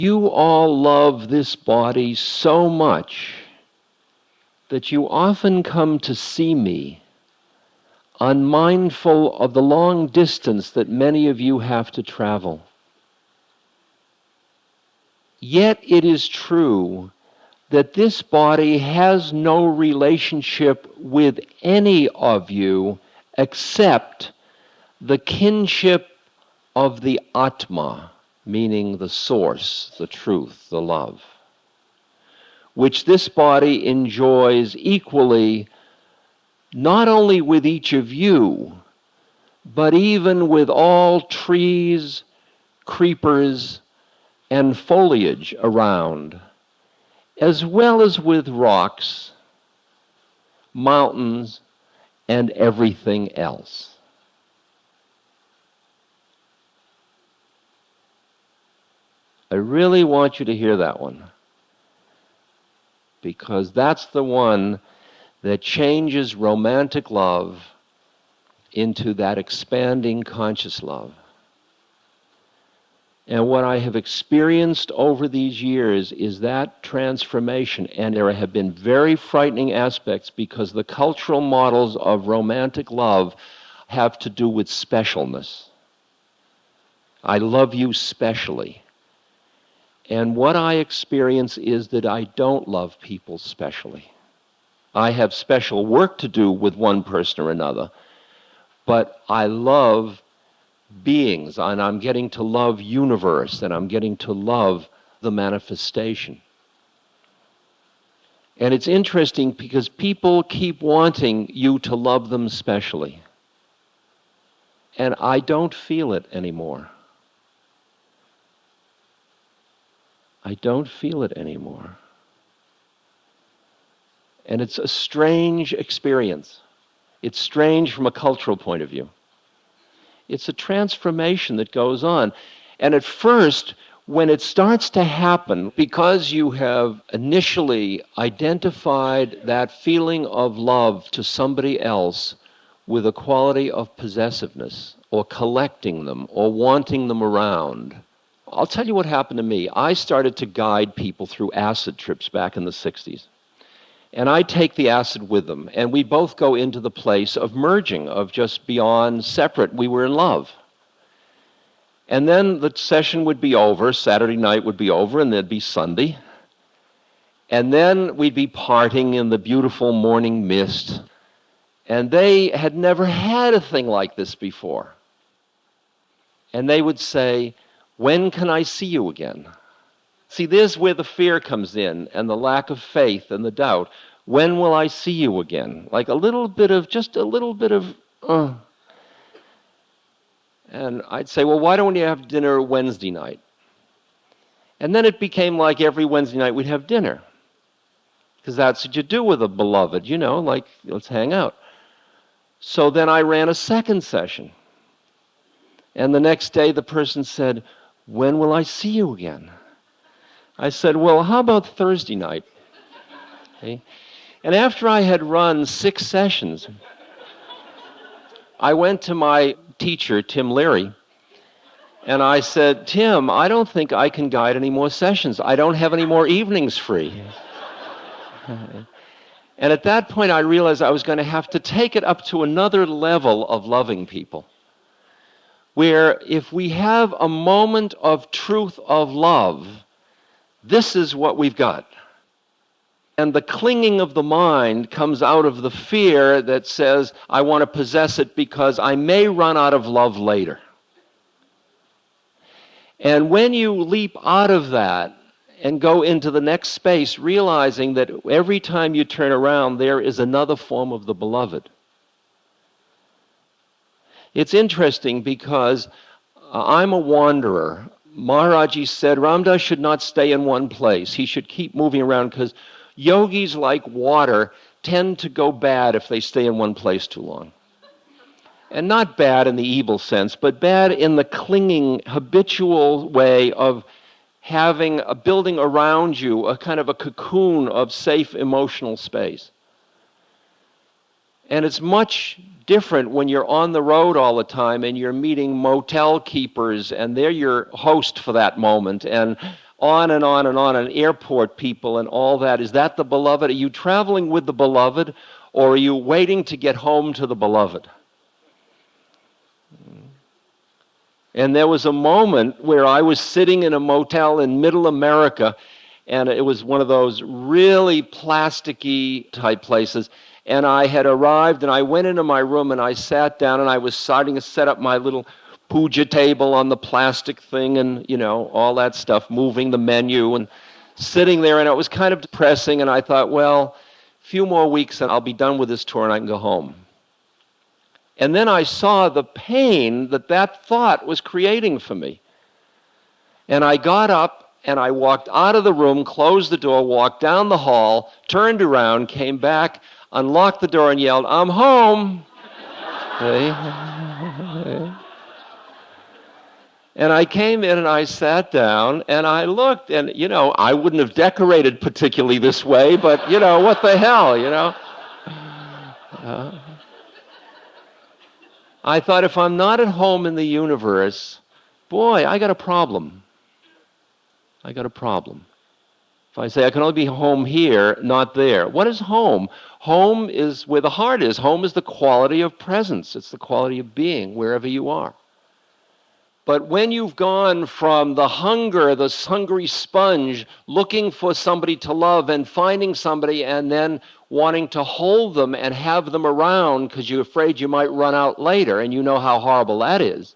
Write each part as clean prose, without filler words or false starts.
You all love this body so much that you often come to see me, unmindful of the long distance that many of you have to travel. Yet it is true that this body has no relationship with any of you except the kinship of the Atma, meaning the source, the truth, the love, which this body enjoys equally not only with each of you, but even with all trees, creepers, and foliage around, as well as with rocks, mountains, and everything else. I really want you to hear that one, because that's the one that changes romantic love into that expanding conscious love. And what I have experienced over these years is that transformation, and there have been very frightening aspects because the cultural models of romantic love have to do with specialness. I love you specially. And what I experience is that I don't love people specially. I have special work to do with one person or another, but I love beings, and I'm getting to love universe, and I'm getting to love the manifestation. And it's interesting because people keep wanting you to love them specially. And I don't feel it anymore. I don't feel it anymore. And it's a strange experience. It's strange from a cultural point of view. It's a transformation that goes on. And at first, when it starts to happen, because you have initially identified that feeling of love to somebody else with a quality of possessiveness, or collecting them, or wanting them around, I'll tell you what happened to me. I started to guide people through acid trips back in the 60s. And I take the acid with them, and we both go into the place of merging, of just beyond separate. We were in love. And then the session would be over, Saturday night would be over, and there'd be Sunday. And then we'd be parting in the beautiful morning mist. And they had never had a thing like this before. And they would say, "When can I see you again?" See, there's where the fear comes in, and the lack of faith and the doubt. When will I see you again? Like just a little bit of. And I'd say, well, why don't you have dinner Wednesday night? And then it became like every Wednesday night we'd have dinner. Because that's what you do with a beloved, like, let's hang out. So then I ran a second session. And the next day the person said, "When will I see you again?" I said, "Well, how about Thursday night?" Okay? And after I had run 6 sessions, I went to my teacher, Tim Leary, and I said, "Tim, I don't think I can guide any more sessions. I don't have any more evenings free." And at that point, I realized I was going to have to take it up to another level of loving people, where if we have a moment of truth of love, this is what we've got. And the clinging of the mind comes out of the fear that says, I want to possess it because I may run out of love later. And when you leap out of that and go into the next space, realizing that every time you turn around, there is another form of the beloved. It's interesting because I'm a wanderer. Maharaji said Ram Dass should not stay in one place. He should keep moving around because yogis, like water, tend to go bad if they stay in one place too long. And not bad in the evil sense, but bad in the clinging, habitual way of having a building around you, a kind of a cocoon of safe emotional space. And it's much different when you're on the road all the time and you're meeting motel keepers and they're your host for that moment, and on and on and on, and airport people and all that. Is that the beloved? Are you traveling with the beloved, or are you waiting to get home to the beloved? And there was a moment where I was sitting in a motel in Middle America, and it was one of those really plasticky type places. And I had arrived, and I went into my room, and I sat down, and I was starting to set up my little puja table on the plastic thing, and, you know, all that stuff, moving the menu, and sitting there, and it was kind of depressing, and I thought, well, a few more weeks, and I'll be done with this tour, and I can go home. And then I saw the pain that that thought was creating for me. And I got up, and I walked out of the room, closed the door, walked down the hall, turned around, came back, unlocked the door, and yelled, "I'm home!" And I came in, and I sat down, and I looked, and, you know, I wouldn't have decorated particularly this way, but, you know, what the hell, you know? I thought, if I'm not at home in the universe, boy, I got a problem. I got a problem. If I say I can only be home here, not there. What is home? Home is where the heart is. Home is the quality of presence. It's the quality of being wherever you are. But when you've gone from the hunger, this hungry sponge, looking for somebody to love and finding somebody and then wanting to hold them and have them around because you're afraid you might run out later, and you know how horrible that is.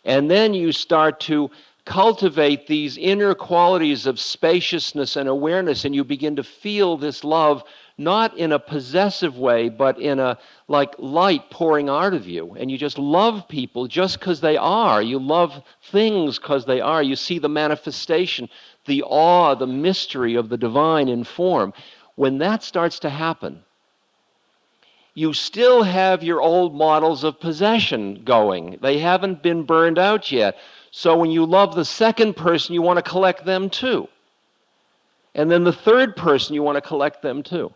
And then you start to cultivate these inner qualities of spaciousness and awareness, and you begin to feel this love, not in a possessive way, but in a, like, light pouring out of you. And you just love people just because they are. You love things because they are. You see the manifestation, the awe, the mystery of the divine in form. When that starts to happen, you still have your old models of possession going. They haven't been burned out yet. So when you love the second person, you want to collect them too. And then the third person, you want to collect them too.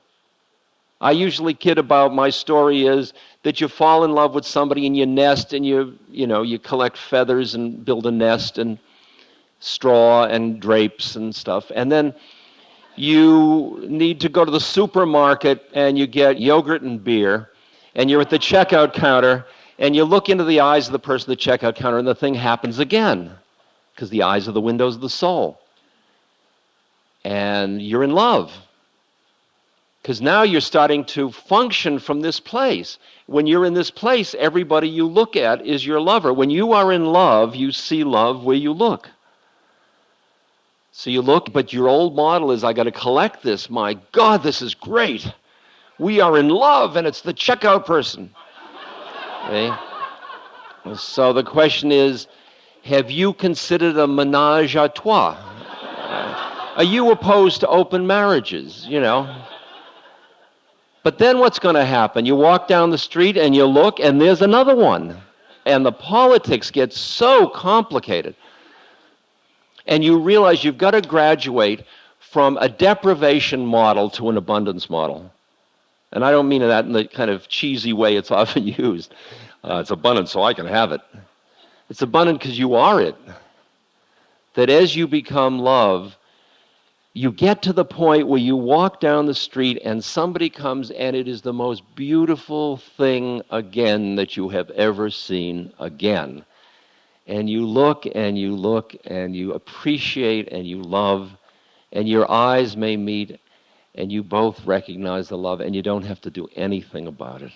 I usually kid about, my story is that you fall in love with somebody and you nest, and you collect feathers and build a nest and straw and drapes and stuff. And then you need to go to the supermarket and you get yogurt and beer, and you're at the checkout counter, and you look into the eyes of the person at the checkout counter, and the thing happens again, because the eyes are the windows of the soul. And you're in love, because now you're starting to function from this place. When you're in this place, everybody you look at is your lover. When you are in love, you see love where you look. So you look, but your old model is, I got to collect this. My God, this is great. We are in love, and it's the checkout person. Okay? So the question is, have you considered a ménage à trois? Are you opposed to open marriages, you know? But then what's going to happen? You walk down the street and you look, and there's another one. And the politics get so complicated. And you realize you've got to graduate from a deprivation model to an abundance model. And I don't mean that in the kind of cheesy way it's often used. It's abundant so I can have it. It's abundant because you are it. That as you become love, you get to the point where you walk down the street and somebody comes, and it is the most beautiful thing again that you have ever seen again. And you look and you look and you appreciate and you love, and your eyes may meet, and you both recognize the love, and you don't have to do anything about it.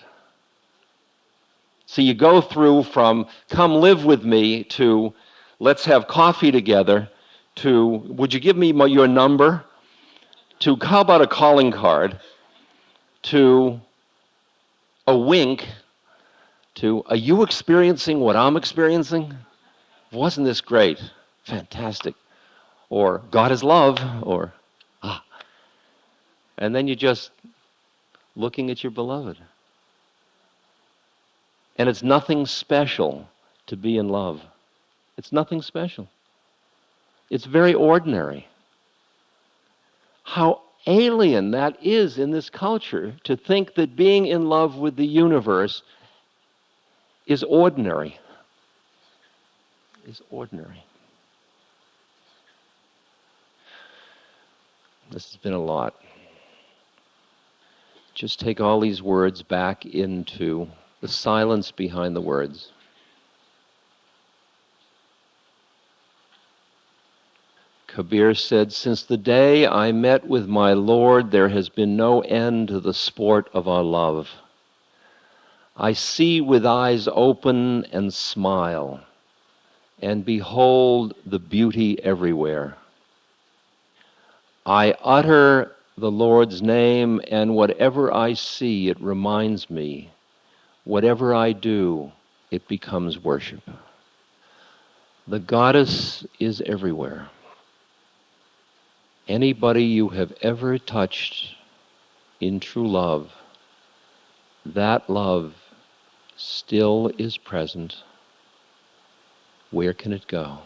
So you go through from come live with me to let's have coffee together to would you give me your number, to how about a calling card, to a wink, to are you experiencing what I'm experiencing? Wasn't this great? Fantastic. Or God is love, or ah. And then you're just looking at your beloved. And it's nothing special to be in love. It's nothing special. It's very ordinary. How alien that is in this culture to think that being in love with the universe is ordinary. Is ordinary. This has been a lot. Just take all these words back into the silence behind the words. Kabir said, "Since the day I met with my Lord, there has been no end to the sport of our love. I see with eyes open and smile, and behold the beauty everywhere. I utter the Lord's name, and whatever I see, it reminds me. Whatever I do, it becomes worship." The goddess is everywhere. Anybody you have ever touched in true love, that love still is present. Where can it go?